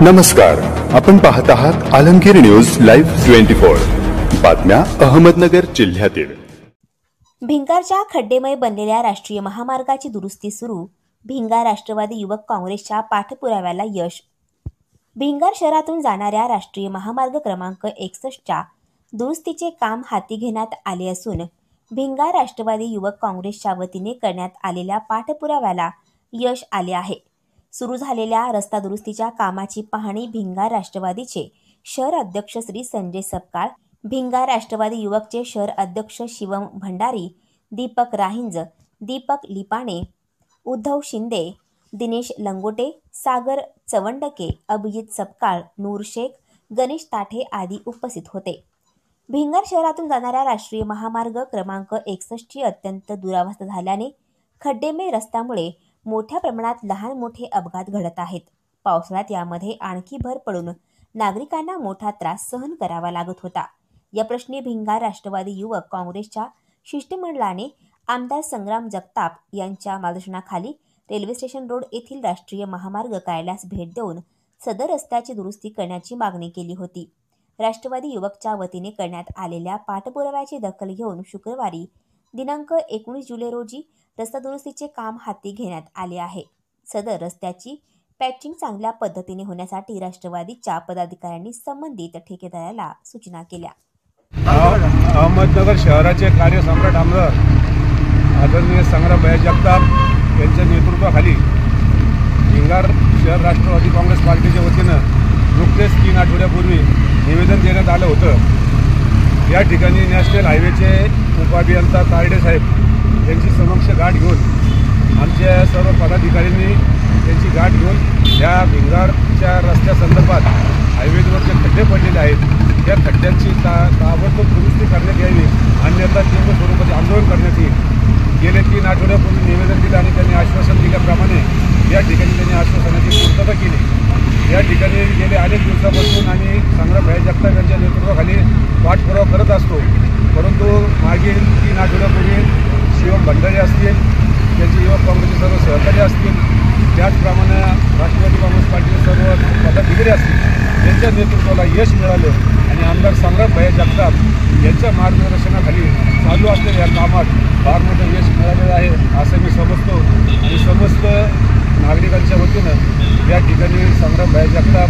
नमस्कार, आपण पाहत आहात आलमगीर न्यूज लाईव्ह 24 बातम्या अहमदनगर जिल्ह्यातील। भिंगारच्या खड्डेमय बनलेल्या राष्ट्रीय महामार्गाची दुरुस्ती सुरू। भिंगार राष्ट्रवादी युवक काँग्रेसच्या पाठपुराव्याला यश। भिंगार शहरातून जाणाऱ्या राष्ट्रीय महामार्ग क्रमांक 61च्या दुरुस्तीचे काम हाती घेण्यात आले असून भिंगार राष्ट्रवादी युवक काँग्रेसच्या वतीने करण्यात आलेल्या पाठपुराव्याला यश आले आहे। सुरू झालेल्या रस्ता दुरुस्तीच्या कामाची पाहणी भिंगार राष्ट्रवादीचे शहर अध्यक्ष श्री संजय सपकाळ, भिंगार राष्ट्रवादी युवकचे शहर अध्यक्ष शिवम भंडारी, दीपक राहिंज, दीपक लिपाणे, उद्धव शिंदे, दिनेश लंगोटे, सागर चवंडके, अभिजित सपकाळ, नूर शेख, गणेश ताठे आदी उपस्थित होते। भिंगार शहरातून जाणाऱ्या राष्ट्रीय महामार्ग क्रमांक 61ची अत्यंत दुरावस्था झाल्याने खड्डेमय रस्त्यामुळे मोठ्या प्रमाणात लहान मोठे अपघात घडत आहेत। पावसाळ्यात यामध्ये आणखी भर पडून नागरिकांना मोठा त्रास सहन करावा लागत होता। या प्रश्नी भिंगार राष्ट्रवादी युवक काँग्रेसच्या शिष्टमंडळाने आमदार संग्राम जगताप यांच्या मार्गदर्शनाखाली रेल्वे स्टेशन रोड येथील राष्ट्रीय महामार्ग कार्यालयास भेट देऊन सदर रस्त्याची दुरुस्ती करण्याची मागणी केली होती। राष्ट्रवादी युवकच्या वतीने करण्यात आलेल्या पाठपुराव्याची दखल घेऊन शुक्रवारी दिनांक 19 जुलै रोजी रस्ता दुरुस्तीचे काम हाती घेण्यात आले आहे। सदर रस्त्याची पॅचिंग चांगल्या पद्धतीने होण्यासाठी राष्ट्रवादीच्या पदाधिकाऱ्यांनी संबंधित ठेकेदाराला सूचना केल्या। अहमदनगर शहराचे कार्यसम्राट आमदार आदरणीय संग्राम जगताप यांच्या नेतृत्वाखाली भिंगार शहर राष्ट्रवादी काँग्रेस पार्टीच्या वतीनं नुकतेच 3 आठवड्यापूर्वी निवेदन देण्यात आलं होतं। या ठिकाणी नॅशनल हायवेचे उपअभियंता तारडे साहेब यांची समक्ष गाठ घेऊन आमच्या सर्व पदाधिकाऱ्यांनी त्यांची गाठ घेऊन या भिंगारच्या रस्त्यासंदर्भात हायवेवर जे खड्डे पडलेले आहेत त्या खड्ड्यांची ताबडतोब दुरुस्ती करण्यात यावी, अन्यथा तीव्र स्वरूपाचे आंदोलन करण्यात येईल। गेले 3 आठवड्यापूर्वी निवेदन दिलं आणि त्यांनी आश्वासन दिल्याप्रमाणे या ठिकाणी त्यांनी आश्वासनाची पूर्तता केली। या ठिकाणी गेले अनेक दिवसापासून आणि संग्राम जगताप यांच्या नेतृत्वाखाली पाठपुरावा करत असतो, परंतु मागील 3 आठवड्यापूर्वी शिवम भंडारी असतील, त्यांचे युवक काँग्रेसचे सर्व सहकारी असतील, त्याचप्रमाणे राष्ट्रवादी काँग्रेस पार्टीचे सर्व पदाधिकारी असतील, त्यांच्या नेतृत्वाला यश मिळालं आणि आमदार संग्राम जगताप यांच्या मार्गदर्शनाखाली चालू असलेल्या या कामात फार मोठं यश मिळालेलं आहे असं मी समजतो। आणि समस्त नागरिकांच्या वतीनं या ठिकाणी संग्राम जगताप